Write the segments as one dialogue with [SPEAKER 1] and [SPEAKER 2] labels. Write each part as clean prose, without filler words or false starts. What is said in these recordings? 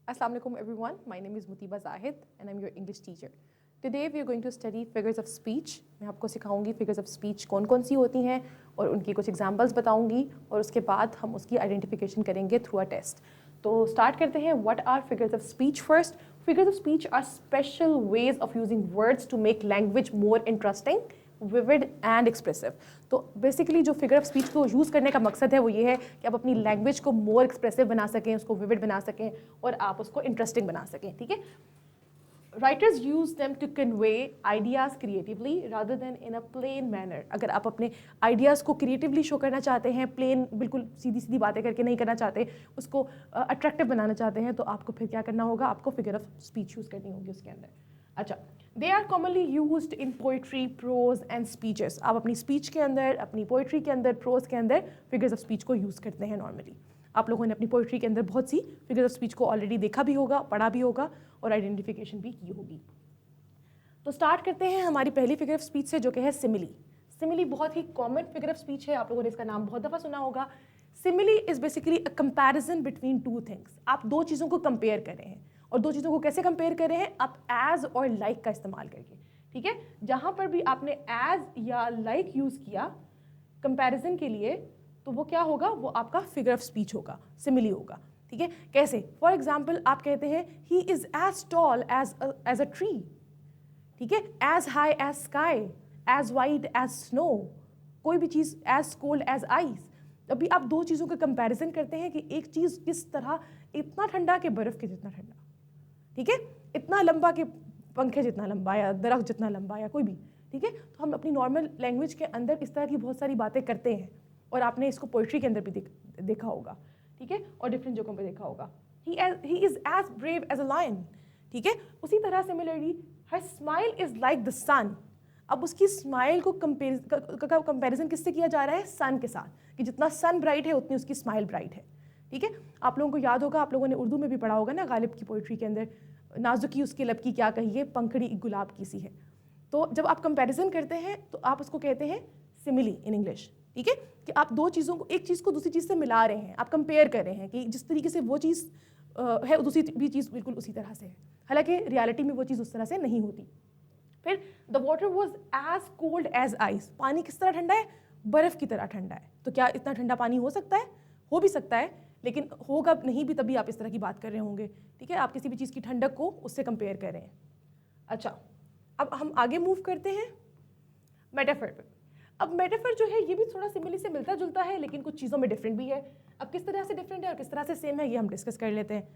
[SPEAKER 1] Assalamualaikum everyone. My name is Mutiba Zahid and I'm your English teacher. Today we are going to study figures of speech. मैं आपको सिखाऊंगी figures of speech कौन कौन सी होती हैं और उनकी कुछ examples बताऊंगी और उसके बाद हम उसकी identification करेंगे through a test. तो start करते हैं. What are figures of speech first? Figures of speech are special ways of using words to make language more interesting, vivid and expressive. तो बेसिकली जो फिगर ऑफ स्पीच को use करने का मकसद है वो ये है कि आप अपनी लैंग्वेज को मोर एक्सप्रेसिव बना सकें, उसको विविड बना सकें और आप उसको इंटरेस्टिंग बना सकें. ठीक है. Writers use them to convey ideas creatively rather than in a plain manner. अगर आप अपने आइडियाज़ को क्रिएटिवली शो करना चाहते हैं, प्लेन बिल्कुल सीधी सीधी बातें करके नहीं करना चाहते, उसको अट्रैक्टिव बनाना चाहते हैं, तो आपको फिर क्या करना होगा, आपको फिगर ऑफ स्पीच यूज़ करनी होगी उसके अंदर. अच्छा, they are commonly used in poetry, prose and speeches. आप अपनी स्पीच के अंदर, अपनी पोइट्री के अंदर, प्रोज के अंदर फिगर्स ऑफ स्पीच को यूज़ करते हैं नॉर्मली. आप लोगों ने अपनी पोइट्री के अंदर बहुत सी फिगर्स ऑफ स्पीच को ऑलरेडी देखा भी होगा, पढ़ा भी होगा और आइडेंटिफिकेशन भी की होगी. तो स्टार्ट करते हैं हमारी पहली फिगर ऑफ स्पीच से, जो कि है सिमिली. सिमिली बहुत ही कॉमन फिगर ऑफ स्पीच है, आप लोगों ने इसका नाम बहुत दफ़ा सुना होगा. Simile is basically a comparison between two things. आप दो चीज़ों को कंपेयर कर रहे हैं, और दो चीज़ों को कैसे कंपेयर कर रहे हैं, आप एज और लाइक का इस्तेमाल करके. ठीक है. जहाँ पर भी आपने एज या लाइक यूज़ किया कंपैरिजन के लिए, तो वो क्या होगा, वो आपका फिगर ऑफ स्पीच होगा, सिमिली होगा. ठीक है. कैसे? फॉर एग्जाम्पल आप कहते हैं he is as tall as a tree. ठीक है. As high as sky, as wide as snow. कोई भी चीज़ एज कोल्ड एज आइस. अभी आप दो चीज़ों का कंपैरिजन करते हैं कि एक चीज़ किस तरह, इतना ठंडा कि बर्फ़ के जितना ठंडा. ठीक है. इतना लंबा कि पंखे जितना लंबा या दरख्त जितना लंबा या कोई भी. ठीक है. तो हम अपनी नॉर्मल लैंग्वेज के अंदर इस तरह की बहुत सारी बातें करते हैं, और आपने इसको पोइट्री के अंदर भी देखा होगा. ठीक है. और डिफरेंट जगहों पे देखा होगा. He is as brave as a lion. ठीक है. उसी तरह similarly her smile is like the sun. अब उसकी स्माइल को कंपेरिजन किससे किया जा रहा है, सन के साथ, कि जितना सन ब्राइट है उतनी उसकी स्माइल ब्राइट है. ठीक है. आप लोगों को याद होगा, आप लोगों ने उर्दू में भी पढ़ा होगा ना, गालिब की पोइट्री के अंदर, नाजुकी उसकी लब की क्या कहिए, पंखड़ी एक गुलाब की सी है. तो जब आप कंपैरिजन करते हैं तो आप उसको कहते हैं सिमिली इन इंग्लिश. ठीक है. कि आप दो चीज़ों को, एक चीज़ को दूसरी चीज़ से मिला रहे हैं, आप कंपेयर कर रहे हैं कि जिस तरीके से वो चीज़ है दूसरी भी चीज़ बिल्कुल उसी तरह से है, हालांकि रियलिटी में वो चीज़ उस तरह से नहीं होती. फिर the water was as cold as ice. पानी किस तरह ठंडा है, बर्फ़ की तरह ठंडा है. तो क्या इतना ठंडा पानी हो सकता है? हो भी सकता है, लेकिन होगा नहीं भी तभी आप इस तरह की बात कर रहे होंगे. ठीक है. आप किसी भी चीज़ की ठंडक को उससे कंपेयर कर रहे हैं. अच्छा, अब हम आगे मूव करते हैं मेटाफर पे. अब मेटाफर जो है ये भी थोड़ा सिमिली से मिलता जुलता है, लेकिन कुछ चीज़ों में डिफरेंट भी है. अब किस तरह से डिफरेंट है और किस तरह से सेम है, ये हम डिस्कस कर लेते हैं.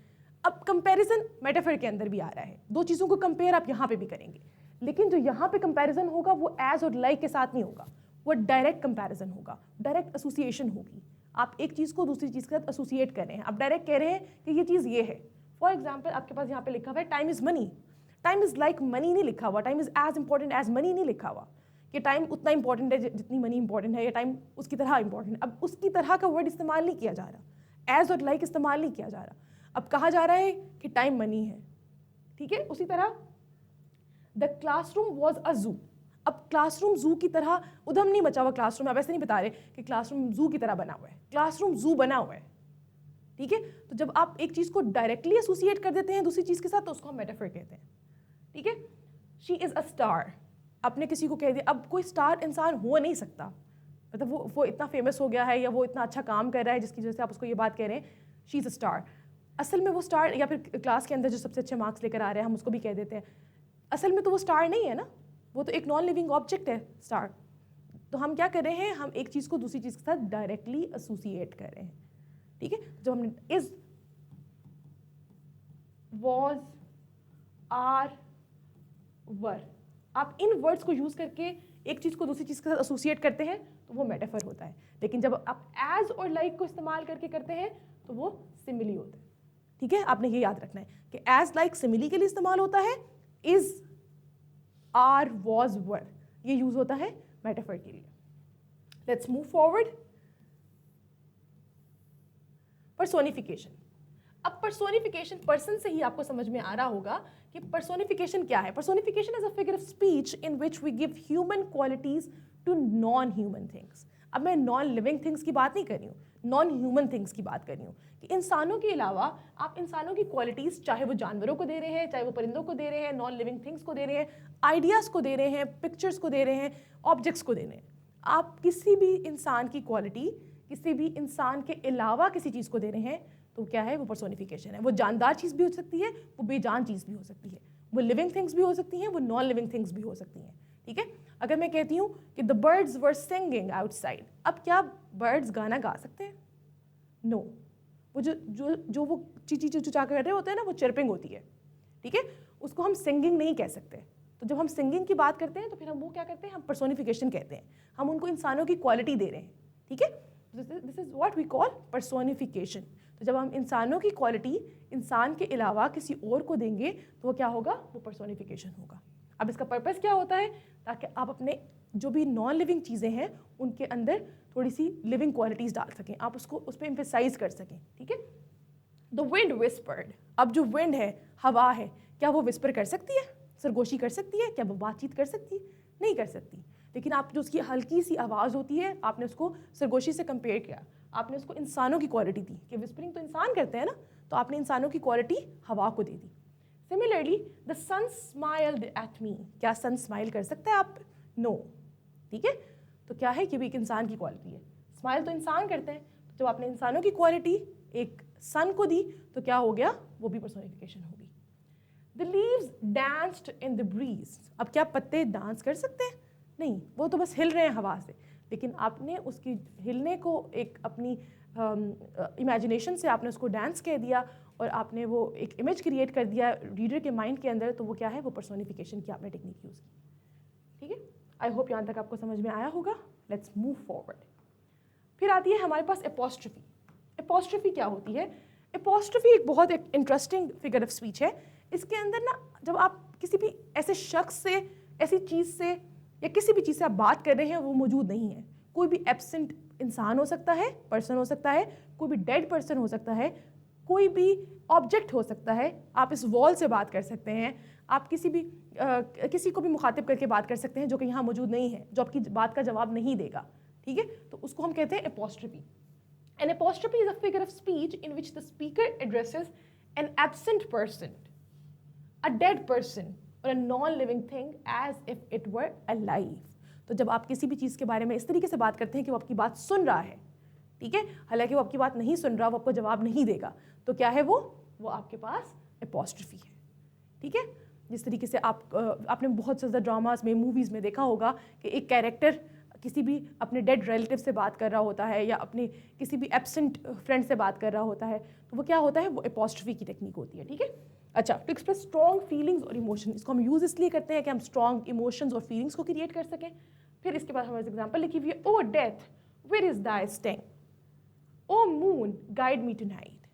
[SPEAKER 1] अब कंपैरिजन मेटाफर के अंदर भी आ रहा है. दो चीज़ों को कंपेयर आप यहाँ पे भी करेंगे, लेकिन जो यहाँ पे कंपैरिजन होगा वो एज और लाइक के साथ नहीं होगा, वो डायरेक्ट कंपैरिजन होगा, डायरेक्ट एसोसिएशन होगी. आप एक चीज़ को दूसरी चीज़ के साथ एसोसिएट कर रहे हैं, आप डायरेक्ट कह रहे हैं कि ये चीज़ ये है. फॉर एग्जाम्पल आपके पास यहाँ पे लिखा हुआ है time is money. Time is like money नहीं लिखा हुआ, time is as important as money नहीं लिखा हुआ, कि टाइम उतना इंपॉर्टेंट है जितनी मनी इंपॉर्टेंट है, या टाइम उसकी तरह इंपॉर्टेंट है. अब उसकी तरह का वर्ड इस्तेमाल नहीं किया जा रहा, एज और लाइक इस्तेमाल नहीं किया जा रहा. अब कहा जा रहा है कि टाइम मनी है. ठीक है. उसी तरह द क्लासरूम वॉज अ जू. अब क्लासरूम जू की तरह उधम नहीं मचा हुआ क्लासरूम. आप ऐसे नहीं बता रहे कि क्लासरूम जू की तरह बना हुआ है, क्लासरूम जू बना हुआ है. ठीक है. तो जब आप एक चीज़ को डायरेक्टली एसोसिएट कर देते हैं दूसरी चीज़ के साथ, तो उसको हम मेटाफर कहते हैं. ठीक है. She is a star. आपने किसी को कह दिया, अब कोई स्टार इंसान हो नहीं सकता, मतलब वो इतना फेमस हो गया है या वो इतना अच्छा काम कर रहा है जिसकी वजह से आप उसको ये बात कह रहे हैं शी इज़ अ स्टार. असल में वो स्टार, या फिर क्लास के अंदर जो सबसे अच्छे मार्क्स लेकर आ रहे हैं हम उसको भी कह देते हैं, असल में तो वो स्टार नहीं है ना, वो तो एक नॉन लिविंग ऑब्जेक्ट है स्टार. तो हम क्या कर रहे हैं, हम एक चीज़ को दूसरी चीज़ के साथ डायरेक्टली एसोसिएट कर रहे हैं. ठीक है. जो हमने इज, वॉज, आर, वर, आप इन वर्ड्स को यूज़ करके एक चीज़ को दूसरी चीज़ के साथ एसोसिएट करते हैं तो वो मेटाफर होता है. लेकिन जब आप एज और लाइक को इस्तेमाल करके करते हैं तो वो सिमिली होता है. ठीक है. आपने ये याद रखना है कि एज लाइक सिमिली के लिए इस्तेमाल होता है, इज, आर, वॉज, वर ये यूज होता है मेटाफर के लिए. Let's move forward. पर्सोनिफिकेशन. अब पर्सोनिफिकेशन, पर्सन से ही आपको समझ में आ रहा होगा कि पर्सोनिफिकेशन क्या है. Personification is a figure of speech in which we give human qualities to non human things. अब मैं नॉन लिविंग थिंग्स की बात नहीं कर रही हूँ. नॉन ह्यूमन थिंग्स की बात कर रही हूँ कि इंसानों के अलावा आप इंसानों की क्वालिटीज़ चाहे वो जानवरों को दे रहे हैं, चाहे वो परिंदों को दे रहे हैं, नॉन लिविंग थिंग्स को दे रहे हैं, आइडियाज़ को दे रहे हैं, पिक्चर्स को दे रहे हैं, ऑब्जेक्ट्स को दे रहे हैं, आप किसी भी इंसान की क्वालिटी किसी भी इंसान के अलावा किसी चीज़ को दे रहे हैं तो क्या है, वो पर्सोनिफिकेशन है। वो जानदार चीज़ भी हो सकती है, वो बेजान चीज़ भी हो सकती है, वो लिविंग थिंग्स भी हो सकती हैं, वो नॉन लिविंग थिंग्स भी हो सकती हैं। ठीक है, अगर मैं कहती हूँ कि the birds were singing outside, अब क्या बर्ड्स गाना गा सकते हैं? नो वो जो वो चीची चुचा कर रहे होते हैं ना, वो चिरपिंग होती है। ठीक है, उसको हम सिंगिंग नहीं कह सकते। तो जब हम सिंगिंग की बात करते हैं तो फिर हम वो क्या करते हैं, हम पर्सोनिफिकेशन कहते हैं, हम उनको इंसानों की क्वालिटी दे रहे हैं। ठीक है, this is what we call personification. तो जब हम इंसानों की क्वालिटी इंसान के अलावा किसी और को देंगे तो वो क्या होगा, वो पर्सोनिफिकेशन होगा। अब इसका पर्पस क्या होता है, ताकि आप अपने जो भी नॉन लिविंग चीज़ें हैं उनके अंदर थोड़ी सी लिविंग क्वालिटीज़ डाल सकें, आप उसको उस पर एम्फेसाइज कर सकें। ठीक है, द विंड विस्पर्ड, अब जो विंड है, हवा है, क्या वो विस्पर कर सकती है, सरगोशी कर सकती है? क्या वो बातचीत कर सकती है? नहीं कर सकती। लेकिन आप जो उसकी हल्की सी आवाज़ होती है, आपने उसको सरगोशी से कंपेयर किया, आपने उसको इंसानों की क्वालिटी दी कि विस्परिंग तो इंसान करते हैं ना, तो आपने इंसानों की क्वालिटी हवा को दे दी। Similarly the sun smiled at me, क्या सन स्माइल कर सकता है आप? नो। ठीक है, तो क्या है कि भी एक इंसान की क्वालिटी है, स्माइल तो इंसान करते हैं। तो जब आपने इंसानों की क्वालिटी एक सन को दी तो क्या हो गया, वो भी पर्सोनिफिकेशन होगी। The leaves danced in the breeze, अब क्या पत्ते डांस कर सकते हैं? नहीं, वो तो बस हिल रहे हैं हवा से, लेकिन आपने उसकी हिलने को एक अपनी इमेजिनेशन से आपने उसको डांस कह दिया और आपने वो एक इमेज क्रिएट कर दिया रीडर के माइंड के अंदर, तो वो क्या है, वो पर्सोनिफिकेशन की आपने टेक्निक यूज़ की। ठीक है, आई होप यहाँ तक आपको समझ में आया होगा। Let's move forward. फिर आती है हमारे पास एपोस्ट्रोफी। एपोस्ट्रोफी क्या होती है? एपोस्ट्रोफी एक बहुत एक इंटरेस्टिंग फिगर ऑफ स्पीच है। इसके अंदर ना, जब आप किसी भी ऐसे शख्स से, ऐसी चीज़ से या किसी भी चीज़ से आप बात कर रहे हैं, वो मौजूद नहीं है, कोई भी एब्सेंट इंसान हो सकता है, पर्सन हो सकता है, कोई भी डेड पर्सन हो सकता है, कोई भी ऑब्जेक्ट हो सकता है, आप इस वॉल से बात कर सकते हैं, आप किसी को भी मुखातिब करके बात कर सकते हैं जो कि यहाँ मौजूद नहीं है, जो आपकी बात का जवाब नहीं देगा। ठीक है, तो उसको हम कहते हैं apostrophe. An apostrophe is a figure of speech in which the speaker addresses an absent person, a dead person, or a non-living thing as if it were alive. तो जब आप किसी भी चीज़ के बारे में इस तरीके से बात करते हैं कि वो आपकी बात सुन रहा है, ठीक है, हालांकि वो आपकी बात नहीं सुन रहा, वो आपको जवाब नहीं देगा, तो क्या है वो आपके पास एपोस्ट्रोफी है। ठीक है, जिस तरीके से आपने बहुत ज़्यादा ड्रामास में, मूवीज़ में देखा होगा कि एक कैरेक्टर किसी भी अपने डेड रिलेटिव से बात कर रहा होता है या अपने किसी भी एब्सेंट फ्रेंड से बात कर रहा होता है, तो वो क्या होता है, वो एपोस्ट्रोफी की टेक्निक होती है। ठीक है, अच्छा, टू एक्सप्रेस स्ट्रॉन्ग फीलिंग्स और इमोशन, इसको हम यूज़ इसलिए करते हैं कि हम स्ट्रॉन्ग इमोशंस और फीलिंग्स को क्रिएट कर सकें। फिर इसके बाद हमारे एग्जाम्पल लिखी हुई है, O death where is thy sting, O moon guide me tonight.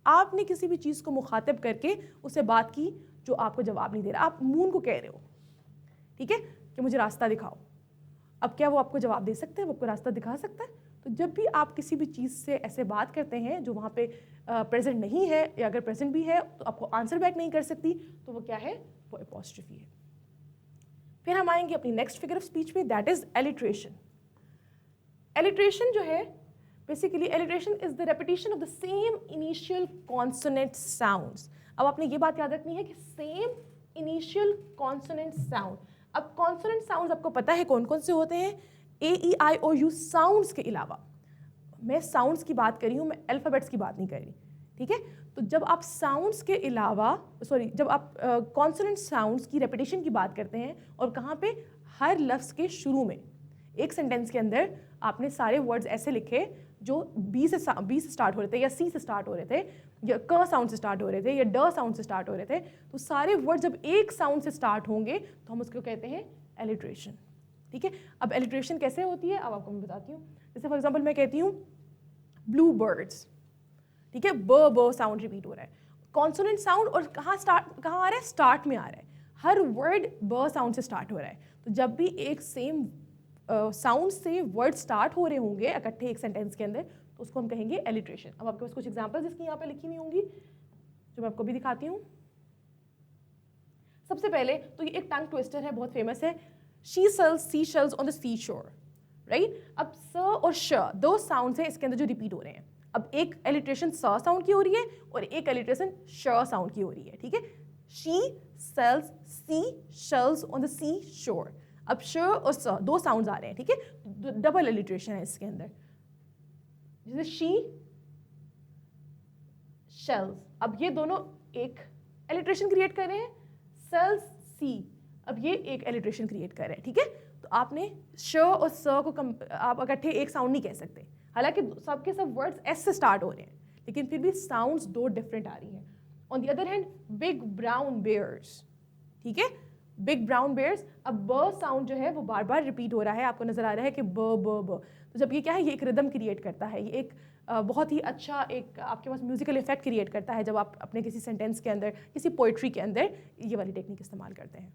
[SPEAKER 1] आपने किसी भी चीज़ को मुखातिब करके उससे बात की जो आपको जवाब नहीं दे रहा, आप मून को कह रहे हो, ठीक है, कि मुझे रास्ता दिखाओ। अब क्या वो आपको जवाब दे सकता है, वो आपको रास्ता दिखा सकता है? तो जब भी आप किसी भी चीज़ से ऐसे बात करते हैं जो वहाँ पे प्रेजेंट नहीं है, या अगर प्रेजेंट भी है तो आपको आंसर बैक नहीं कर सकती, तो वो क्या है, वो एपोस्ट्रोफी है। फिर हम आएंगे अपनी नेक्स्ट फिगर ऑफ स्पीच पे, दैट इज एलिट्रेशन। एलिट्रेशन जो है, basically alliteration is the repetition of the same initial consonant sounds. अब आपने ये बात याद रखनी है कि सेम इनिशियल कॉन्सोनेंट साउंड। अब कॉन्सोनेंट साउंड्स आपको पता है कौन कौन से होते हैं, ए ई आई ओ यू साउंड्स के अलावा। मैं साउंड्स की बात कर रही हूँ, मैं अल्फ़ाबेट्स की बात नहीं कर रही। ठीक है, तो जब आप साउंड्स के अलावा, जब आप कॉन्सोनेंट साउंड्स की रेपिटेशन की बात करते हैं, और कहाँ पे, हर लफ्ज़ के शुरू में, एक सेंटेंस के अंदर आपने सारे वर्ड्स ऐसे लिखे जो बी से स्टार्ट हो रहे थे, या सी से स्टार्ट हो रहे थे, या क साउंड से स्टार्ट हो रहे थे, या ड साउंड से स्टार्ट हो रहे थे, तो सारे वर्ड जब एक साउंड से स्टार्ट होंगे तो हम उसको कहते हैं एलिट्रेशन। ठीक है, अब एलिट्रेशन कैसे होती है, अब आपको मैं बताती हूँ। जैसे फॉर एग्जाम्पल मैं कहती हूँ ब्लू बर्ड्स, ठीक है, ब साउंड रिपीट हो रहा है, कॉन्सोनेंट साउंड, और कहाँ आ रहा है, स्टार्ट में आ रहा है, हर वर्ड ब साउंड से स्टार्ट हो रहा है। तो जब भी एक सेम साउंड से वर्ड स्टार्ट हो रहे होंगे इकट्ठे एक सेंटेंस के अंदर, तो उसको हम कहेंगे एलिट्रेशन। अब आपके पास कुछ एग्जांपल्स इसकी यहाँ पे लिखी हुई होंगी जो मैं आपको भी दिखाती हूँ। सबसे पहले तो ये एक टंग ट्विस्टर है, बहुत फेमस है, she sells sea shells on the sea shore. Right. अब स और श दो साउंड्स हैं इसके अंदर जो रिपीट हो रहे हैं। अब एक एलिट्रेशन स साउंड की हो रही है और एक एलिट्रेशन श साउंड की हो रही है, ठीक है। She sells sea shells on the sea shore. अब श और स दो साउंड्स आ रहे हैं, ठीक है, डबल एलिट्रेशन है इसके अंदर, जैसे शी शेल्स। अब ये दोनों एक एलिट्रेशन क्रिएट कर रहे हैं, सेल्स सी, अब ये एक एलिट्रेशन क्रिएट कर रहे हैं, ठीक है। तो आपने श और स को आप इकट्ठे एक साउंड नहीं कह सकते, हालांकि सबके सब वर्ड्स एस से स्टार्ट हो रहे हैं, लेकिन फिर भी साउंड्स दो डिफरेंट आ रही हैं। On the other hand big brown bears, ठीक है, बिग ब्राउन बेयर्स। अब ब साउंड जो है वो बार बार रिपीट हो रहा है, आपको नजर आ रहा है कि ब ब ब। तो जब ये क्या है, ये एक रिदम क्रिएट करता है, ये एक बहुत ही अच्छा एक आपके पास म्यूजिकल इफेक्ट क्रिएट करता है जब आप अपने किसी सेंटेंस के अंदर, किसी पोइट्री के अंदर ये वाली टेक्निक इस्तेमाल करते हैं।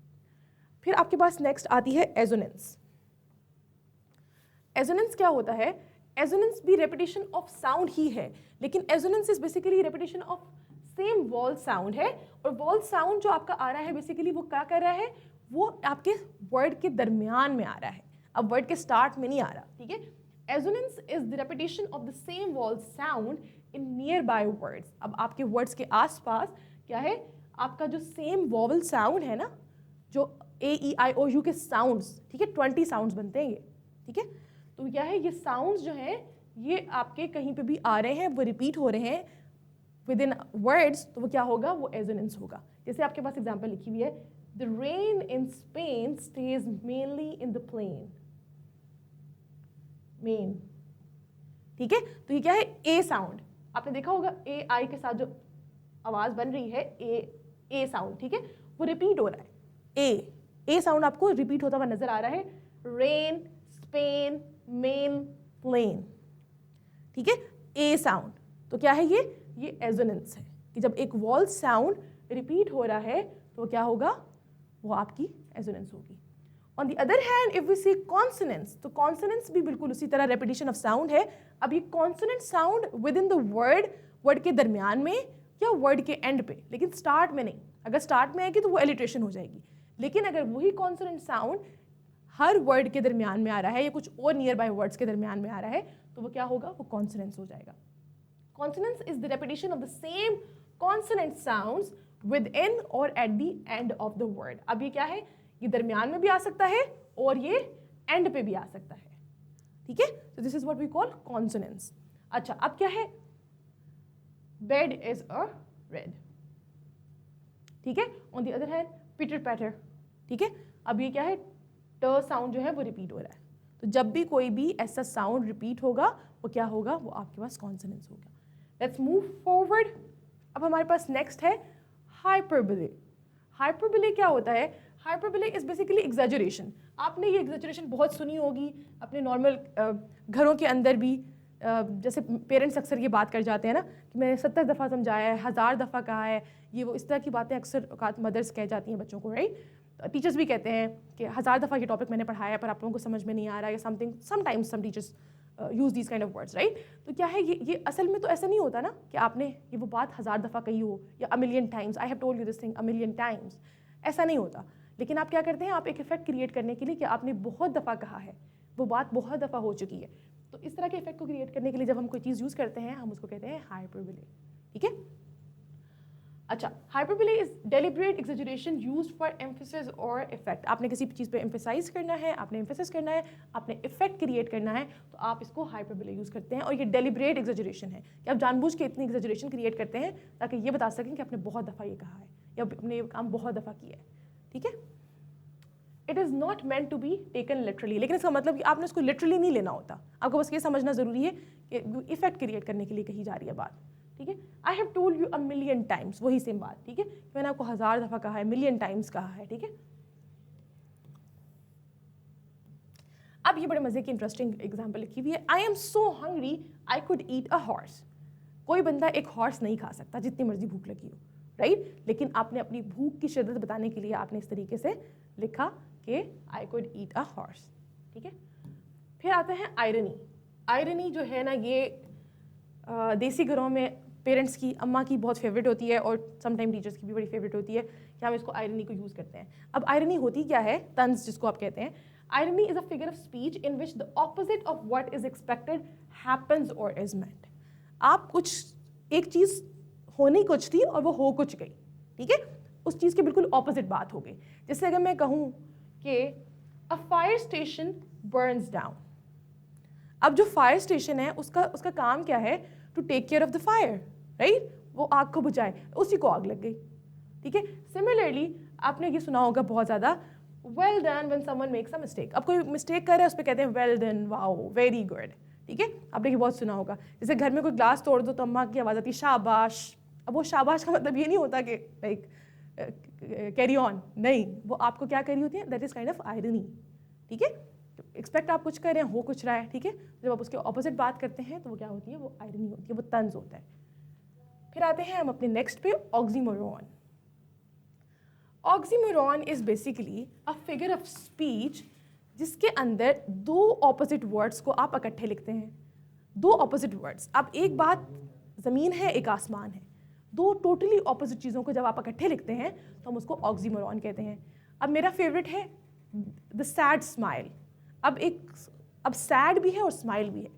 [SPEAKER 1] फिर आपके पास नेक्स्ट आती है एजोनेंस। एजोनेंस क्या होता है? एजोनेंस भी रेपिटेशन ऑफ साउंड ही है, लेकिन assonance is basically repetition of same wall sound है। और वॉल साउंड जो आपका आ रहा है बेसिकली वो क्या कर रहा है, वो आपके वर्ड के दरमियान में आ रहा है, अब वर्ड के स्टार्ट में नहीं आ रहा, ठीक है। Assonance is the repetition of the same wall sound in near by words. अब आपके वर्ड्स के आसपास क्या है, आपका जो सेम वॉवल साउंड है ना, जो ए ई आई ओ यू के साउंड्स, ठीक है, 20 साउंड्स बनते हैं ये, ठीक है। तो क्या है, ये साउंड्स जो हैं ये आपके कहीं पे भी आ रहे हैं, वो रिपीट हो रहे हैं विद इन वर्ड्स, तो वो क्या होगा, वो एजोनेंस होगा। जैसे आपके पास एग्जांपल लिखी हुई है, the rain in Spain stays mainly in the plain, main, ठीक है। तो ये क्या है, ए साउंड, आपने देखा होगा ए आई के साथ जो आवाज बन रही है, ए साउंड, ठीक है, वो रिपीट हो रहा है, ए साउंड आपको रिपीट होता हुआ नजर आ रहा है, रेन स्पेन मेन प्लेन, ठीक है, ए साउंड। तो क्या है ये एजोनेंस है कि जब एक वॉल साउंड रिपीट हो रहा है तो क्या होगा, वो आपकी एजोनेंस होगी। On the other hand if we see consonants, तो कॉन्सोनेंट्स भी बिल्कुल उसी तरह रेपिटेशन ऑफ साउंड है। अब ये consonant sound with in the word के दरमियान में या वर्ड के एंड पे, लेकिन स्टार्ट में नहीं। अगर स्टार्ट में आएगी तो वो एलिट्रेशन हो जाएगी, लेकिन अगर वही कॉन्सोनेंट साउंड हर वर्ड के दरमियान में आ रहा है या कुछ और नियर बाय वर्ड्स के दरमियान में आ रहा है तो वो क्या होगा, वो कॉन्सोनेंट्स हो जाएगा। Consonance is the repetition of the same consonant sounds within or at the end of the word. अब ये क्या है, ये दरमियान में भी आ सकता है और ये एंड पे भी आ सकता है, ठीक है। So this is what we call consonance. अच्छा, अब क्या है, bed is a red, ठीक है। On the other hand, pitter patter, ठीक है। अब ये क्या है, ट साउंड जो है वो रिपीट हो रहा है, तो जब भी कोई भी ऐसा साउंड रिपीट होगा वो क्या होगा, वो आपके पास कॉन्सोनेंस होगा। Let's move forward. अब हमारे पास नेक्स्ट है हाइपरबोले। हाइपरबोले क्या होता है, हाइपरबोले इज बेसिकली एग्जैजरेशन। आपने ये एग्जैजरेशन बहुत सुनी होगी अपने नॉर्मल घरों के अंदर भी, जैसे पेरेंट्स अक्सर ये बात कर जाते हैं ना कि मैंने 70 दफ़ा समझाया है, 1000 दफ़ा कहा है, ये वो इस तरह की बातें अक्सर मदर्स कह जाती हैं बच्चों को, राइट। टीचर्स भी कहते हैं कि 1000 दफ़ा ये टॉपिक मैंने पढ़ाया पर आप लोगों को समझ में नहीं आ रहा, या something, sometimes some teachers use these kind of words, right. तो क्या है, ये असल में तो ऐसा नहीं होता ना कि आपने ये वो बात 1000 दफ़ा कही हो या a million times, I have told you this thing a million times, ऐसा नहीं होता। लेकिन आप क्या करते हैं, आप एक इफेक्ट क्रिएट करने के लिए कि आपने बहुत दफ़ा कहा है, वो बात बहुत दफ़ा हो चुकी है, तो इस तरह के इफेक्ट को क्रिएट करने के लिए जब हम कोई चीज़ यूज़ करते हैं हम उसको कहते हैं हाइपरबोले, ठीक है। अच्छा, hyperbole is deliberate exaggeration used for emphasis और इफेक्ट। आपने किसी चीज़ पे एम्फेसाइज करना है, आपने एम्फेसिस करना है, आपने इफेक्ट क्रिएट करना है, तो आप इसको हाइपरबोले यूज़ करते हैं। और ये डेलिब्रेट एक्सैजरेशन है कि आप जानबूझ के इतनी एक्सैजरेशन क्रिएट करते हैं ताकि ये बता सकें कि आपने बहुत दफ़ा ये कहा है या आपने ये काम बहुत दफ़ा किया है, ठीक है। It is not meant to be taken literally, लेकिन इसका मतलब कि आपने इसको लिटरली नहीं लेना होता, आपको बस ये समझना ज़रूरी है कि इफेक्ट क्रिएट करने के लिए कही जा रही है बात, ठीक है। I have told you a million times, वही सेम बात, ठीक है, मैंने आपको 1000 दफ़ा कहा है, million times कहा है, ठीक है। अब ये बड़े मज़े की इंटरेस्टिंग एग्जाम्पल लिखी हुई है, I am so hungry I could eat a horse. कोई बंदा एक हॉर्स नहीं खा सकता जितनी मर्जी भूख लगी हो, राइट, लेकिन आपने अपनी भूख की शिद्दत बताने के लिए आपने इस तरीके से लिखा कि I could eat a horse, ठीक है। फिर आते हैं आयरनी। आयरनी जो है ना, ये देसी घरों में पेरेंट्स की, अम्मा की बहुत फेवरेट होती है और समटाइम टीचर्स की भी बड़ी फेवरेट होती है कि हम इसको आयरनी को यूज़ करते हैं। अब आयरनी होती क्या है, तंज जिसको आप कहते हैं। Irony is a figure of speech in which the opposite of what is expected happens और इज मेंट। आप कुछ, एक चीज़ होनी कुछ थी और वो हो कुछ गई, ठीक है, उस चीज़ की बिल्कुल ऑपोजिट बात हो गई। जैसे अगर मैं कहूँ कि a fire station burns down, अब जो फायर स्टेशन है उसका काम क्या है, to take care of the fire, right, वो आग को बुझाए, उसी को आग लग गई, ठीक है। सिमिलरली आपने ये सुना होगा बहुत ज़्यादा, well done when someone makes a mistake. अब कोई मिस्टेक कर रहा है उस पर कहते हैं well done, wow, very good, ठीक है, आपने ये बहुत सुना होगा। जैसे घर में कोई ग्लास तोड़ दो तो अम्मा की आवाज़ आती है शाबाश। अब वो शाबाश का मतलब ये नहीं होता कि लाइक कैरी ऑन, नहीं, वो आपको क्या करी होती है, that is kind of irony, ठीक है। एक्सपेक्ट आप कुछ कर रहे हैं, हो कुछ रहा है, ठीक है, जब आप उसके ऑपोजिट बात करते हैं तो वो क्या होती है, वो आयरनी होती है, वो तंज होता है। फिर आते हैं हम अपने नेक्स्ट पे, oxymoron. Oxymoron is basically a figure of speech जिसके अंदर दो ऑपोजिट वर्ड्स को आप इकट्ठे लिखते हैं। दो ऑपोजिट वर्ड्स, अब एक बात ज़मीन है, एक आसमान है, दो टोटली ऑपोजिट चीज़ों को जब आप इकट्ठे लिखते हैं तो हम उसको ऑक्सीमोरॉन कहते हैं। अब मेरा फेवरेट है द सैड स्माइल। अब सैड भी है और स्माइल भी है,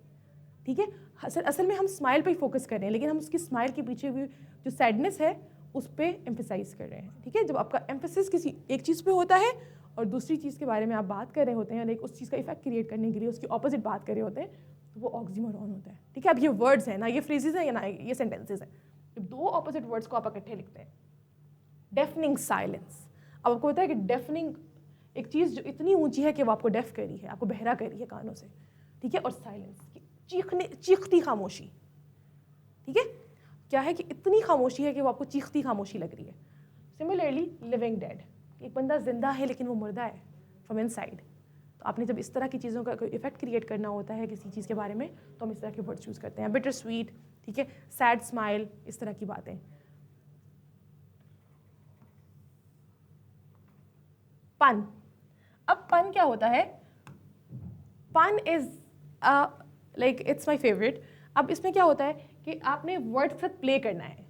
[SPEAKER 1] ठीक है। असल में हम स्माइल पे ही फोकस कर रहे हैं, लेकिन हम उसकी स्माइल के पीछे भी जो सैडनेस है उस पर एम्फेसाइज कर रहे हैं, ठीक है। जब आपका एम्फेसिस किसी एक चीज़ पे होता है और दूसरी चीज़ के बारे में आप बात कर रहे होते हैं, लाइक उस चीज़ का इफेक्ट क्रिएट करने के लिए उसकी ऑपोजिट बात कर रहे होते हैं, तो वो ऑक्सीमोरॉन होता है, ठीक है। अब ये वर्ड्स हैं ना, ये फ्रेजेस हैं या ना ये सेंटेंसेज हैं, जब दो ऑपोजिट वर्ड्स को आप इकट्ठे लिखते हैं। डेफनिंग साइलेंस, अब आपको पता है कि डेफनिंग एक चीज़ जो इतनी ऊंची है कि वो आपको डेफ करी है, आपको बहरा करी है कानों से, ठीक है। और साइलेंस, चीखती खामोशी, ठीक है, क्या है कि इतनी खामोशी है कि वो आपको चीखती खामोशी लग रही है। सिमिलरली लिविंग डेड, एक बंदा जिंदा है लेकिन वो मुर्दा है फ्रॉम इनसाइड। तो आपने जब इस तरह की चीज़ों का कोई इफेक्ट क्रिएट करना होता है किसी चीज़ के बारे में तो हम इस तरह के वर्ड्स यूज़ करते हैं। बिटर स्वीट, ठीक है, सैड स्माइल, इस तरह की बातें। पन, अब पन क्या होता है, पन is like it's my favourite. अब इसमें क्या होता है कि आपने वर्ड्स के साथ प्ले करना है,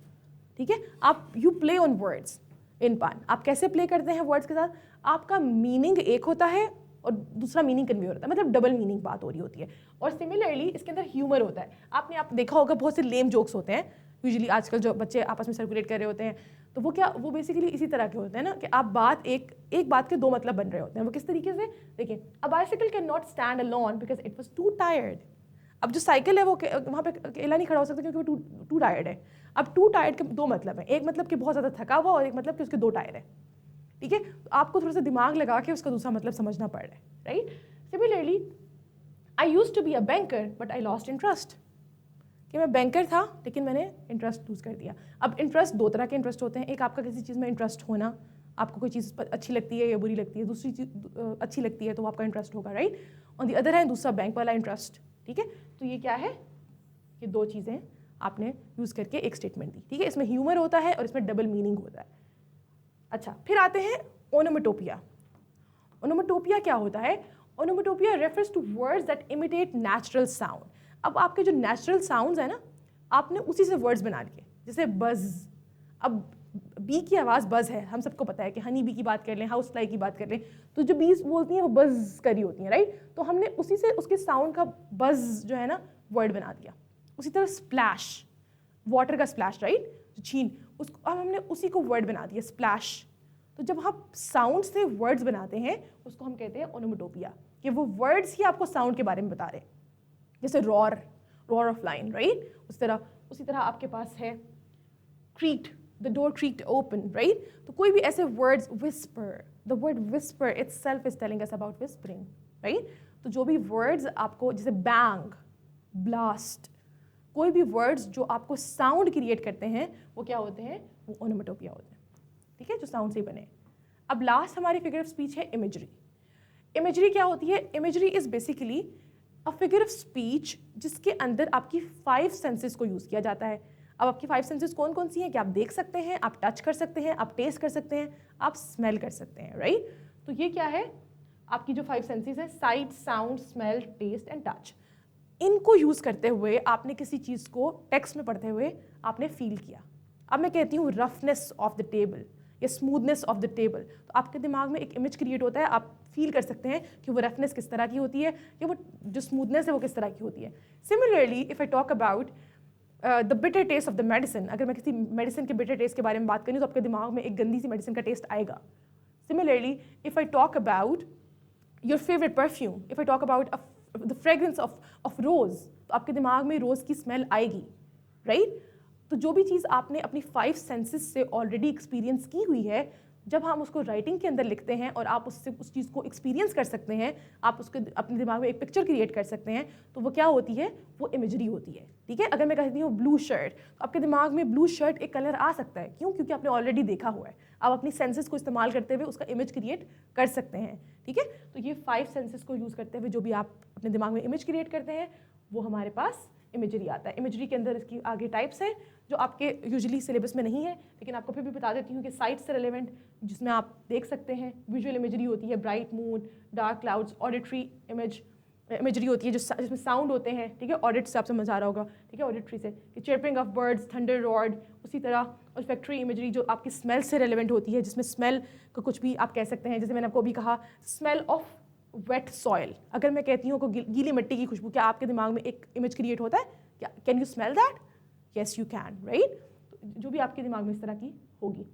[SPEAKER 1] ठीक है, आप you play on words in पन। आप कैसे प्ले करते हैं वर्ड्स के साथ, आपका मीनिंग एक होता है और दूसरा मीनिंग कन्वे होता है, मतलब डबल मीनिंग बात हो रही होती है। और सिमिलरली इसके अंदर ह्यूमर होता है। आपने देखा होगा बहुत से लेम जोक्स होते हैं यूजुअली आजकल जो बच्चे आपस में सर्कुलेट कर रहे होते हैं, तो वो बेसिकली इसी तरह के होते हैं ना कि आप बात एक बात के दो मतलब बन रहे होते हैं। वो किस तरीके से, देखिए, a bicycle can not stand alone because it was to tired. अब जो साइकिल है वो वहाँ पे अकेला नहीं खड़ा हो सकता क्योंकि वो टू टायर्ड है। अब टू टायर्ड के दो मतलब हैं, एक मतलब कि बहुत ज़्यादा थका हुआ और एक मतलब कि उसके दो टायर है, ठीक है। तो आपको थोड़ा सा दिमाग लगा के उसका दूसरा मतलब समझना पड़ रहा है, right. Similarly I used to be a banker but I lost interest, कि मैं बैंकर था लेकिन मैंने इंटरेस्ट लूज कर दिया। अब इंटरेस्ट दो तरह के इंटरेस्ट होते हैं, एक आपका किसी चीज़ में इंटरेस्ट होना, आपको कोई चीज़ अच्छी लगती है या बुरी लगती है, दूसरी चीज़ अच्छी लगती है तो आपका इंटरेस्ट होगा, right. On the other hand दूसरा बैंक वाला इंटरेस्ट, ठीक है। तो ये क्या है, ये दो चीज़ें आपने यूज़ करके एक स्टेटमेंट दी, ठीक है। इसमें ह्यूमर होता है और इसमें डबल मीनिंग होता है। अच्छा, फिर आते हैं ओनोमेटोपिया। ओनोमेटोपिया क्या होता है, onomatopoeia refers to words that imitate natural sound. अब आपके जो नेचुरल साउंड्स है ना, आपने उसी से वर्ड्स बना लिए, जैसे बज़। अब बी की आवाज़ बज़ है, हम सबको पता है कि हनी बी की बात कर लें, हाउस फ्लाई की बात कर लें, तो जो बीज बोलती हैं वो बज़ करी होती हैं, राइट। तो हमने उसी से उसके साउंड का बज़ जो है ना वर्ड बना दिया। उसी तरह स्प्लैश, वाटर का स्प्लैश, राइट, जो छीन, उसको अब हमने उसी को वर्ड बना दिया स्प्लैश। तो जब आप साउंड से वर्ड्स बनाते हैं उसको हम कहते हैं ओनोमेटोपिया, कि वो वर्ड्स ही आपको साउंड के बारे में बता रहे हैं। जैसे roar, roar of line, right, उसी तरह आपके पास है क्रीक्ड, द डोर क्रीक्ड ओपन, राइट। तो कोई भी ऐसे words, whisper, the word whisper itself is telling us about whispering, right. तो जो भी वर्ड्स आपको, जैसे बैंग, ब्लास्ट, कोई भी वर्ड्स जो आपको साउंड क्रिएट करते हैं वो क्या होते हैं, वो ओनोमेटोपिया होते हैं, ठीक है, जो साउंड से बने। अब लास्ट हमारी फिगर ऑफ स्पीच है इमेजरी। इमेजरी क्या होती है, imagery is basically a figure of speech जिसके अंदर आपकी 5 सेंसेस को यूज़ किया जाता है। अब आपकी 5 सेंसेस कौन कौन सी हैं कि आप देख सकते हैं, आप टच कर सकते हैं, आप टेस्ट कर सकते हैं, आप स्मेल कर सकते हैं, राइट। तो ये क्या है, आपकी जो 5 सेंसेस हैं, sight, sound, smell, taste and touch. इनको यूज़ करते हुए आपने किसी चीज़ को टेक्स्ट में पढ़ते हुए आपने फील किया। अब मैं कहती हूँ रफनेस ऑफ द टेबल या स्मूथनेस ऑफ द टेबल, तो आपके दिमाग में एक इमेज क्रिएट होता है, आप फील कर सकते हैं कि वो रफनेस किस तरह की होती है या वो जो स्मूथनेस है वो किस तरह की होती है। Similarly if I talk about the bitter taste of the medicine, अगर मैं किसी मेडिसिन के बिटर टेस्ट के बारे में बात करूँ तो आपके दिमाग में एक गंदी सी मेडिसिन का टेस्ट आएगा। Similarly if I talk about your favourite perfume, if I talk about the fragrance of rose, तो आपके दिमाग में रोज़ की स्मेल आएगी, राइट? तो जो भी चीज़ आपने अपनी 5 सेंसेस से ऑलरेडी एक्सपीरियंस की हुई है, जब हम उसको राइटिंग के अंदर लिखते हैं और आप उससे उस चीज़ को एक्सपीरियंस कर सकते हैं, आप उसके अपने दिमाग में एक पिक्चर क्रिएट कर सकते हैं, तो वो क्या होती है? वो इमेजरी होती है, ठीक है? अगर मैं कहती हूँ ब्लू शर्ट, तो आपके दिमाग में ब्लू शर्ट एक कलर आ सकता है। क्यों? क्योंकि आपने ऑलरेडी देखा हुआ है। आप अपनी सेंसेस को इस्तेमाल करते हुए उसका इमेज क्रिएट कर सकते हैं, ठीक है? तो ये 5 सेंसेस को यूज़ करते हुए जो भी आप अपने दिमाग में इमेज क्रिएट करते हैं वो हमारे पास इमेजरी आता है। इमेजरी के अंदर इसकी आगे टाइप्स हैं जो आपके यूजुअली सिलेबस में नहीं है, लेकिन आपको फिर भी बता देती हूँ कि साइट से रिलेवेंट जिसमें आप देख सकते हैं। विजुअल इमेजरी होती है, bright moon, dark clouds. Auditory imagery होती है जिसमें साउंड होते हैं, ठीक है? ऑडिट से आप समझ आ रहा होगा, ठीक है? ऑडिटरी से कि chirping of birds, thunder rod. उसी तरह ऑल्फैक्टरी इमेजरी जो आपकी स्मेल से रिलेवेंट होती है, जिसमें स्मेल को कुछ भी आप कह सकते हैं। जैसे मैंने आपको अभी कहा स्मेल ऑफ वेट सॉइल, अगर मैं कहती हूँ को गीली मिट्टी की खुशबू, क्या आपके दिमाग में एक इमेज क्रिएट होता है? क्या can you smell that? Yes you can, right? जो भी आपके दिमाग में इस तरह की होगी।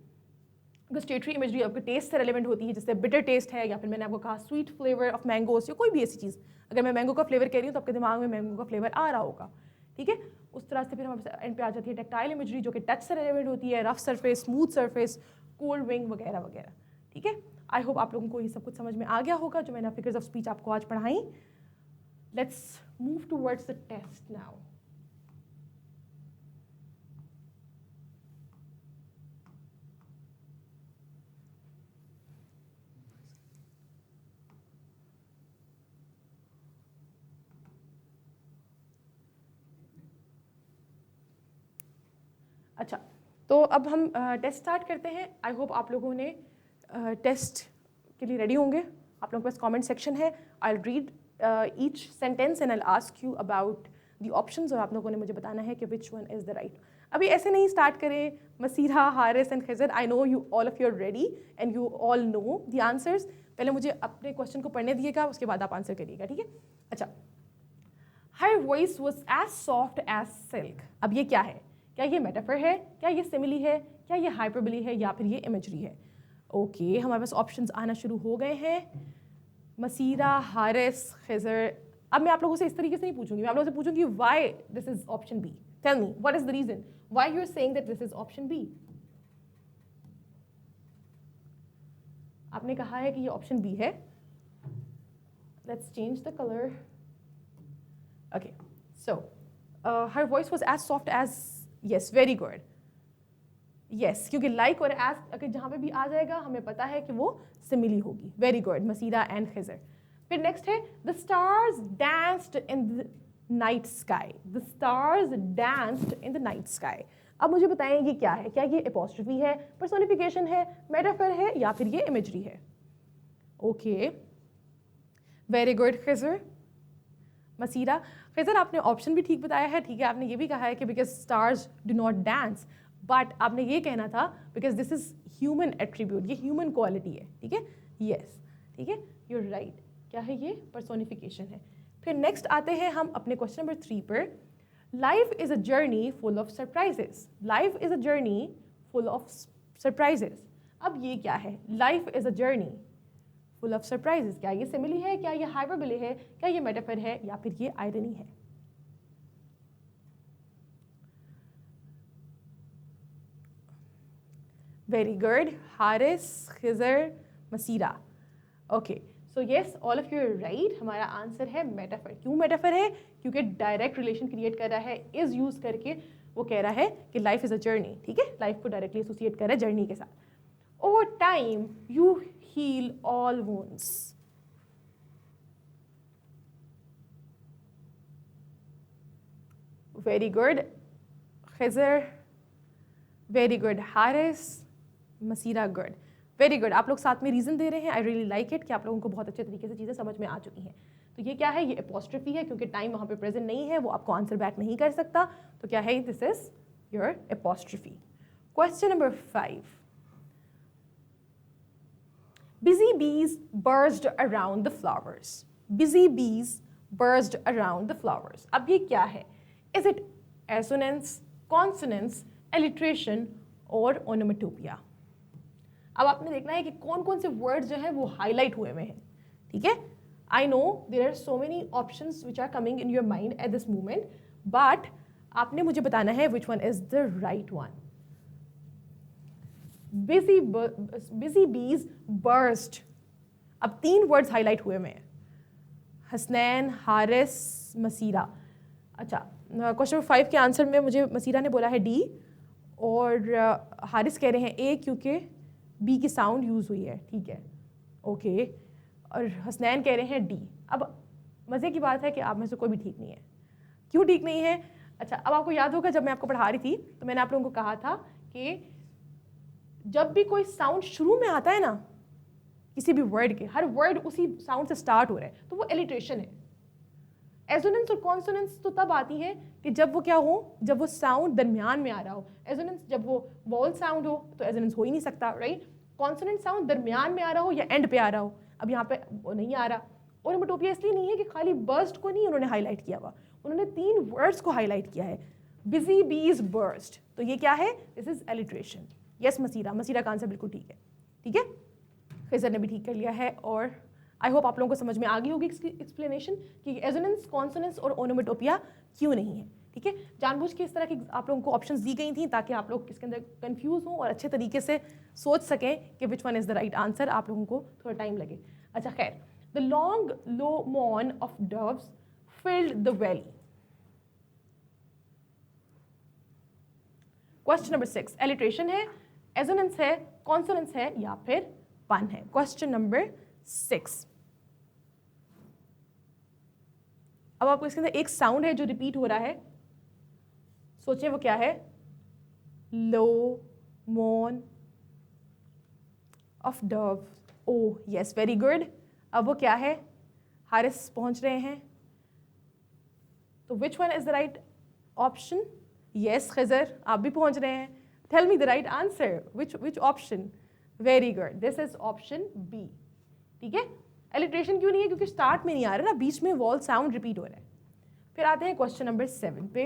[SPEAKER 1] गस्टेटरी इमेजरी आपके टेस्ट से रिलेवेंट होती है, जैसे बिटर टेस्ट है, या फिर मैंने आपको कहा स्वीट फ्लेवर ऑफ मैंगोस, या कोई भी ऐसी चीज़। अगर मैं मैंगो का फ्लेवर कह रही हूँ तो आपके दिमाग में मैंगो का फ्लेवर आ रहा होगा, ठीक है? उस तरह से फिर हमारे एंड पे आ जाती है टेक्टाइल इमेजरी जो कि टच से रिलेवेंट होती है, rough surface, smooth surface, cold wing वगैरह वगैरह, ठीक है? आई होप आप लोगों को ये सब कुछ समझ में आ गया होगा जो मैंने फिगर्स ऑफ स्पीच आपको आज पढ़ाई। Let's move towards the test now. अच्छा, तो अब हम टेस्ट स्टार्ट करते हैं। आई होप आप लोगों ने टेस्ट के लिए रेडी होंगे। आप लोगों के पास कमेंट सेक्शन है। I will read each sentence and I will ask you about the options, और आप लोगों ने मुझे बताना है कि which one is the right. अभी ऐसे नहीं स्टार्ट करें। Maseera, Haris and Khizar, I know you all of you are ready and you all know the answers. पहले मुझे अपने क्वेश्चन को पढ़ने दिएगा, उसके बाद आप आंसर करिएगा, ठीक है? अच्छा, her voice was as soft as silk. अब ये क्या है? क्या ये मेटाफर है? क्या ये सिमिली है? क्या ये हाइपरबोली है? या फिर ये इमेजरी है? ओके, हमारे पास ऑप्शंस आना शुरू हो गए हैं। मसीरा, हारिस, खिज़र। अब मैं आप लोगों से इस तरीके से नहीं पूछूंगी, मैं आप लोगों से पूछूंगी why this is option B. Tell me what is the reason why you are saying that this is option B. आपने कहा है कि ये ऑप्शन बी है। Let's change the colour. Okay, so her voice was as soft as, yes, very good, yes, क्योंकि like और as अगर जहाँ पे भी आ जाएगा हमें पता है कि वो सिमिली होगी। Very good, Maseera and Khizar. फिर नेक्स्ट है the stars danced in the night sky. The stars danced in the night sky. अब मुझे बताएं ये क्या है? क्या ये एपोस्ट्रोफी है, पर्सोनिफिकेशन है, मेटाफर है, या फिर ये इमेजरी है? Okay, very good Khizar. Maseera, Khizar आपने ऑप्शन भी ठीक बताया है, ठीक है? आपने ये भी कहा है कि because stars do not dance, but आपने ये कहना था because this is human attribute, ये ह्यूमन क्वालिटी है, ठीक है? यस, ठीक है, यू आर राइट। क्या है ये? पर्सोनिफिकेशन है। फिर नेक्स्ट आते हैं हम अपने क्वेश्चन नंबर 3 पर। Life is a journey full of surprises. Life is a journey full of surprises. अब ये क्या है? Life is a journey full of surprises. क्या ये सिमिली है? क्या ये हाइपरबोली है? क्या ये मेटाफर है? या फिर ये आयरनी है? Very good, Haris, Khizar, Maseera. Okay, so yes, all of you are right. हमारा आंसर है मेटाफर। क्यों मेटाफर है? क्योंकि डायरेक्ट रिलेशन क्रिएट कर रहा है, इज यूज करके वो कह रहा है कि लाइफ इज अ जर्नी, ठीक है? लाइफ को डायरेक्टली एसोसिएट कर रहा है जर्नी के साथ। Over time you heal all wounds. Very good Khizar, very good Haris, Maseera, good, very good. आप लोग साथ में रीज़न दे रहे हैं। आई रियली लाइक इट कि आप लोगों को बहुत अच्छे तरीके से चीज़ें समझ में आ चुकी हैं। तो ये क्या है, ये एपोस्ट्रोफी है, क्योंकि टाइम वहाँ पे प्रेजेंट नहीं है, वो आपको आंसर बैक नहीं कर सकता, तो क्या है, this is your apostrophe. Question number 5, busy bees buzzed around the flowers. Busy bees buzzed around the flowers. अब ये क्या है? Is it assonance, consonance, alliteration और onomatopoeia? अब आपने देखना है कि कौन कौन से वर्ड जो है वो हाईलाइट हुए हुए हैं, ठीक है? I know there are so many options which are coming in your mind at this moment, but आपने मुझे बताना है which one is the right one. Busy bees burst. अब 3 वर्ड्स हाईलाइट हुए हैं, हसनैन, हारिस, मसीरा। अच्छा, क्वेश्चन नंबर 5 के आंसर में मुझे मसीरा ने बोला है डी, और हारिस कह रहे हैं ए, क्योंकि बी की साउंड यूज़ हुई है, ठीक है, ओके, और हसनैन कह रहे हैं डी। अब मज़े की बात है कि आप में से कोई भी ठीक नहीं है। क्यों ठीक नहीं है? अच्छा, अब आपको याद होगा जब मैं आपको पढ़ा रही थी तो मैंने आप लोगों को कहा था कि जब भी कोई साउंड शुरू में आता है ना किसी भी वर्ड के, हर वर्ड उसी साउंड से स्टार्ट हो रहा है, तो वो एलिट्रेशन है। एजोनेंस और कॉन्सोनेंस तो तब आती है कि जब वो क्या हो, जब वो साउंड दरमियान में आ रहा हो। एजोनेंस जब वो वॉल साउंड हो तो एजोनेंस हो ही नहीं सकता, राइट? कॉन्सोनेंट साउंड दरमियान में आ रहा हो या एंड पे आ रहा हो, अब यहाँ पे वो नहीं आ रहा। ओनोमेटोपिया इसलिए नहीं है कि खाली बर्स्ट को नहीं उन्होंने हाईलाइट किया हुआ, उन्होंने 3 वर्ड्स को हाईलाइट किया है, बिजी बीज बर्स्ट, तो ये क्या है, दिस इज एलिट्रेशन। यस मसीरा, मसीरा का आंसर बिल्कुल ठीक है, ठीक है, खिजर ने भी ठीक कर लिया है। और आई होप आप लोगों को समझ में आ गई होगी इसकी एक्सप्लेनेशन कि एजोनेंस, कॉन्सोनेंस और ओनोमेटोपिया क्यों नहीं है, ठीक है। जानबूझ के इस तरह की आप लोगों को ऑप्शंस दी गई थी ताकि आप लोग इसके अंदर कंफ्यूज हों और अच्छे तरीके से सोच सकें कि which one is the right answer, आप लोगों को थोड़ा टाइम लगे। अच्छा खैर, the long low moan of doves filled the valley. Question number 6, alliteration है, एजोनेंस है, कॉन्सोनेंस है या फिर पन है। क्वेश्चन नंबर 6, अब आपको इसके अंदर एक साउंड है जो रिपीट हो रहा है, सोचें वो क्या है, low moan of dove. Oh yes, very good. अब वो क्या है, हारिस पहुंच रहे हैं, तो which one is the right option? Yes Khizar, आप भी पहुंच रहे हैं। Tell me the right answer, which option? Very good, this is option B, ठीक है। एलिट्रेशन क्यों नहीं है? क्योंकि स्टार्ट में नहीं आ रहा ना, बीच में वॉल साउंड रिपीट हो रहा है। फिर आते हैं क्वेश्चन नंबर 7 पे।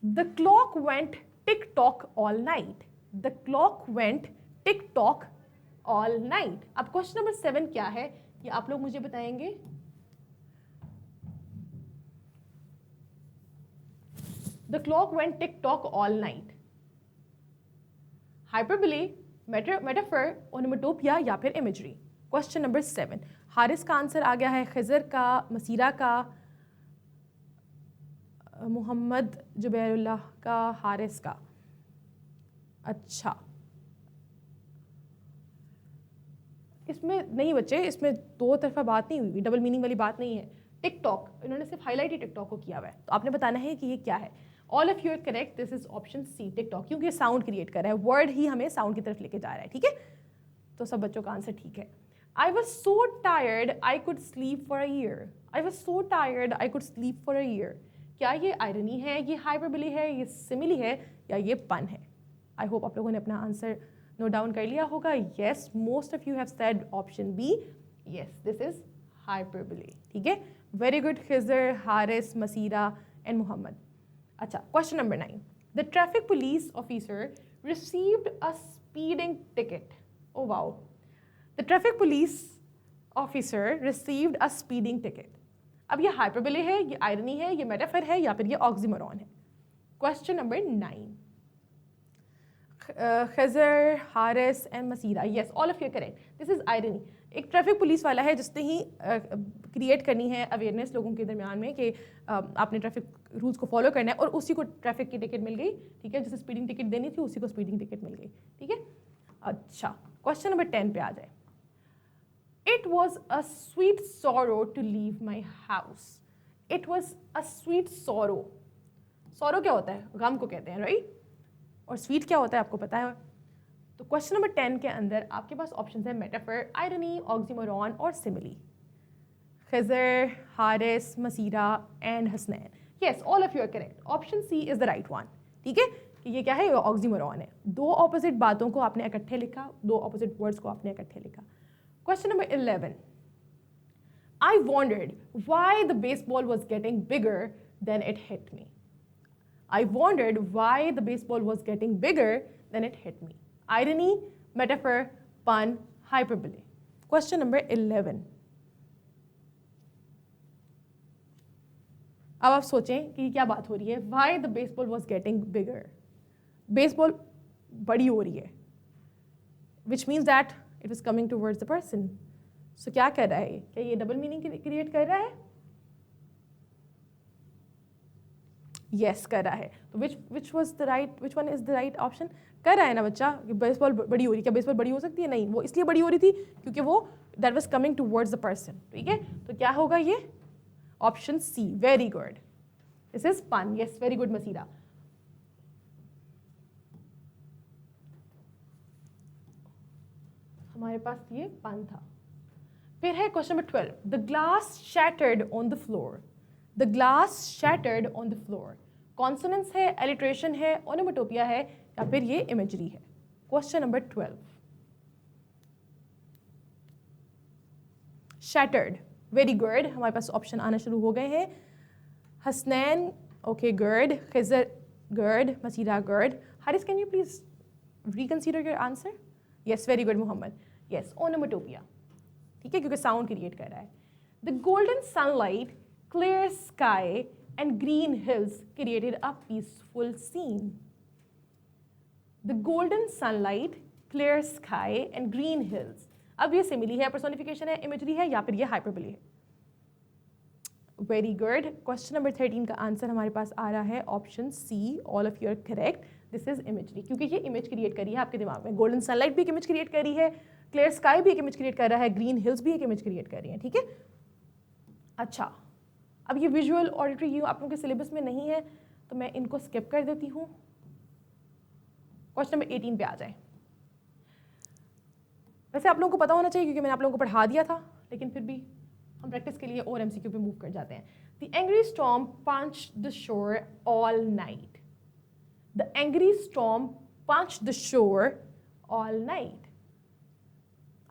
[SPEAKER 1] The clock went tick tock all night. The clock went tick tock all night. अब क्वेश्चन नंबर 7 क्या है ये आप लोग मुझे बताएंगे। The clock went tick tock all night, hyperbole, metaphor, onomatopoeia या फिर इमेजरी। क्वेश्चन नंबर 7, हारिस का आंसर आ गया है, खिजर का, मसीरा का, मोहम्मद, जुबैरुल्लाह का, हारिस का। अच्छा, इसमें नहीं बच्चे, इसमें दो तरफा बात नहीं हुई, डबल मीनिंग वाली बात नहीं है। टिकटॉक, इन्होंने सिर्फ हाईलाइट ही टिकटॉक को किया हुआ है, तो आपने बताना है कि ये क्या है। All of you are correct, this is option C, TikTok, क्योंकि साउंड क्रिएट कर रहा है, वर्ड ही हमें साउंड की तरफ लेके जा रहा है, ठीक है। तो सब बच्चों का आंसर ठीक है। I was so tired I could sleep for a year. I was so tired I could sleep for a year. क्या ये आयरनी है, ये हाइपरबोले है, ये सिमिली है या ये पन है? आई होप आप लोगों ने अपना आंसर नोट डाउन कर लिया होगा। Yes, most of you have said option B, yes this is hyperbole, ठीक है। Very good Khizar, Haris, Maseera and Mohammad. अच्छा, question number 9, the traffic police officer received a speeding ticket. Oh wow, the traffic police officer received a speeding ticket. अब ये hyperbole है, ये irony है, ये metaphor है या फिर ये ऑक्सीमोरॉन है। Question number 9, Khizar, Haris and Maseera, yes all of you correct, this is irony. एक ट्रैफिक पुलिस वाला है जिसने ही क्रिएट करनी है अवेयरनेस लोगों के दरमियान में कि आपने ट्रैफिक रूल्स को फॉलो करना है, और उसी को ट्रैफिक की टिकट मिल गई, ठीक है। जिसे स्पीडिंग टिकट देनी थी उसी को स्पीडिंग टिकट मिल गई, ठीक है। अच्छा, क्वेश्चन नंबर 10 पे आ जाए। It was a sweet sorrow to leave my house. It was a sweet sorrow. Sorrow क्या होता है? गम को कहते हैं, राइट। और स्वीट क्या होता है आपको पता है। तो क्वेश्चन नंबर 10 के अंदर आपके पास ऑप्शन है मेटाफर, आयरनी, ऑक्सीमोरॉन और simile. Khizr, Haris, Masira and Hasnain. Yes, all of you are correct. Option C is the right one. ठीक है कि ये क्या है, ऑक्सीमोरॉन है. दो ऑपोजिट बातों को आपने इकट्ठे लिखा, दो ऑपोजिट वर्ड्स को आपने इकट्ठे लिखा. Question number 11. I wondered why the baseball was getting bigger than it hit me. I wondered why the baseball was getting bigger than it hit me. Irony, metaphor, pun, hyperbole. Question number 11. अब आप सोचें कि क्या बात हो रही है. Why the baseball was getting bigger? Baseball बड़ी हो रही है, which means that it was coming towards the person. So क्या कर रहा है? क्या ये डबल मीनिंग क्रिएट कर रहा है? Yes, कर रहा है. तो which one is the right option? कर रहा है ना बच्चा कि बेसबॉल बड़ी हो रही है. क्या बेसबॉल बड़ी हो सकती है? नहीं, वो इसलिए बड़ी हो रही थी क्योंकि वो that was coming towards the person. ठीक है, तो क्या होगा ये? Option C. Very good. This is pun. Yes, very good, Masira. हमारे पास ये pun था. फिर है question number 12. The glass shattered on the floor. The glass shattered on the floor. Consonants है, alliteration है, onomatopoeia है, या फिर ये imagery है. Question number 12. Shattered. Very good. हमारे पास ऑप्शन आना शुरू हो गए हैं. Hasnain, okay, good. Khizr, good. Masira, good. Haris, can you please reconsider your answer? Yes, very good, Muhammad. Yes, onomatopoeia. ठीक है, क्योंकि साउंड क्रिएट कर रहा है. The golden sunlight, clear sky and green hills created a peaceful scene. The golden sunlight, clear sky and green hills. अब ये simile है, personification है, इमेजरी है, या फिर ये हाइपरबोली है. Very good. क्वेश्चन नंबर 13 का आंसर हमारे पास आ रहा है option C. All of you are correct. This is imagery, क्योंकि ये इमेज क्रिएट करी है आपके दिमाग में. गोल्डन सनलाइट भी एक इमेज क्रिएट करी है, क्लियर स्काई भी एक इमेज क्रिएट कर रहा है, ग्रीन हिल्स भी एक इमेज क्रिएट कर रही है. ठीक है, अच्छा. अब ये विजुअल ऑडिटरी ये आप लोगों के सिलेबस में नहीं है, तो मैं इनको स्किप कर देती हूँ. क्वेश्चन नंबर 18 पे आ जाए. वैसे आप लोगों को पता होना चाहिए क्योंकि मैंने आप लोगों को पढ़ा दिया था, लेकिन फिर भी हम प्रैक्टिस के लिए और एमसीक्यू पे मूव कर जाते हैं. The angry storm punched the shore all night. The angry storm punched the shore all night.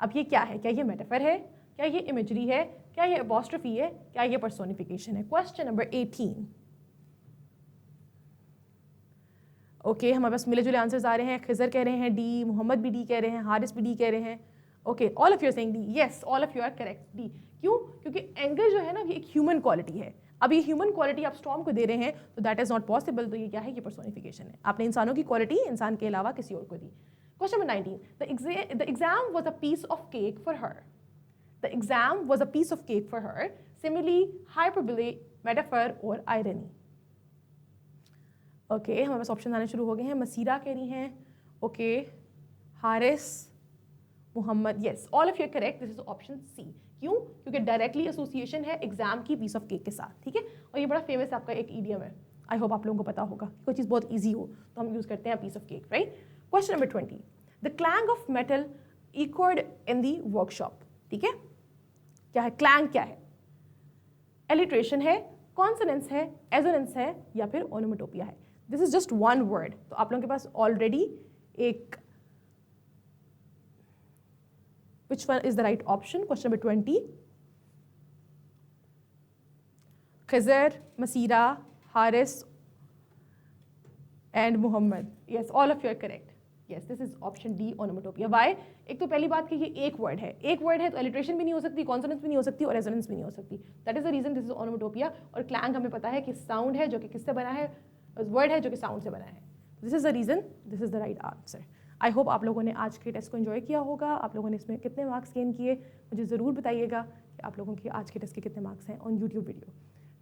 [SPEAKER 1] अब ये क्या है? क्या ये मेटाफर है? क्या ये इमेजरी है? क्या ये अपॉस्ट्रोफी है? क्या ये पर्सोनिफिकेशन है? Question number 18. ओके, हमारे पास मिले जुले आंसर्स आ रहे हैं. खिजर कह रहे हैं डी, मोहम्मद भी डी कह रहे हैं, हारिस भी डी कह रहे हैं. Okay, all of you are saying D. Yes, all of you are correct, D. क्यों? क्योंकि एंगर जो है ना, ये एक ह्यूमन क्वालिटी है. अब ये ह्यूमन क्वालिटी आप स्टॉर्म को दे रहे हैं, तो दैट इज नॉट पॉसिबल. तो ये क्या है? ये पर्सोनिफिकेशन है. आपने इंसानों की क्वालिटी इंसान के अलावा किसी और को दी. Question number 19. The exam was a piece of cake for her. The exam was a piece of cake for her. Simile, hyperbole, metaphor और आयरनी. ओके, हमारे पास ऑप्शन आने शुरू हो गए हैं. मसीरा कह रही हैं. Okay, Haris, Mohammad. Yes, all of you correct. This is option C. क्यों? क्योंकि डायरेक्टली एसोसिएशन है एग्जाम की पीस ऑफ केक के साथ. ठीक है, और ये बड़ा फेमस आपका एक ईडियम है. आई होप आप लोगों को पता होगा. कोई चीज़ बहुत ईजी हो तो हम यूज़ करते हैं piece of cake, right. Question number 20. The clang of metal इक्वल्ड इन दी वर्कशॉप. ठीक है, क्या है क्लैंग? क्या है? एलिट्रेशन है, कॉन्सोनेंस है, एजोनेंस है, या फिर ओनोमेटोपिया है. This is just one word. तो आप लोगों के पास ऑलरेडी एक which one is the right option? Question number 20. Khizr, Masira, Haris and Muhammad. Yes, all of you are correct. Yes, this is option D, onomatopoeia. Why? एक तो पहली बात कि ये एक वर्ड है. एक वर्ड है तो alliteration भी नहीं हो सकती, consonants भी नहीं हो सकती और resonance भी नहीं हो सकती. That is the reason this is onomatopoeia. और clang हमें पता है कि sound है जो कि किससे बना है, word है जो कि sound से बना है. This is the reason, this is the right answer. I hope आप लोगों ने आज के टेस्ट को एंजॉय किया होगा. आप लोगों ने इसमें कितने मार्क्स गेन किए मुझे ज़रूर बताइएगा कि आप लोगों के आज के टेस्ट के कितने मार्क्स हैं on YouTube video.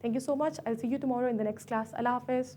[SPEAKER 1] Thank you so much. I will see you tomorrow in the next class. अल्लाह हाफिज़.